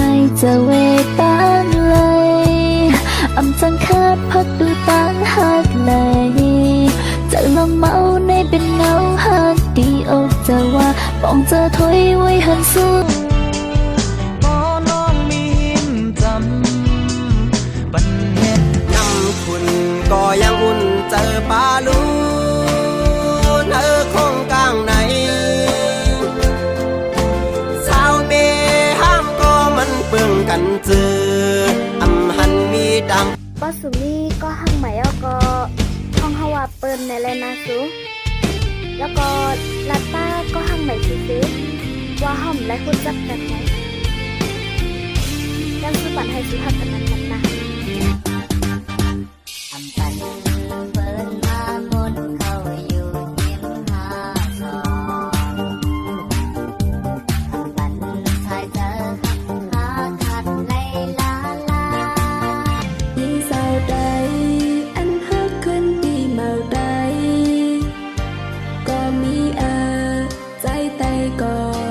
hay giờ về tan lây âm chẳng khátพักดูตังหักไหลจะลองเมาในเป็นเงาหักดีอกจะว่าปองจะถอยไว้หันสู้พอน้องมีหิมจำปันเห็นยำคุณก็ยังอุ่นเจอปลาลูนคงกลางในสาวเมห้ามก็มันเปื่องกันเจออำหันมีดังก็สุมีก็หังไหมแล้วก็ห้องฮาวาเปิลในแลนาซูแล้วก็ลาต้าก็หังไหมซื้อว่าห้อมและคุณจับกันไหมยังคือปันให้สุภาพกันนั้นนะอำปันเปิดมาหมดเข้าอยู่ยิ้มหาสองอำปันชายเจอหาขัดในลาลายิ่งเศร้าใดอันหักขึ้นดีเมาใดก็มีใจไตก่อน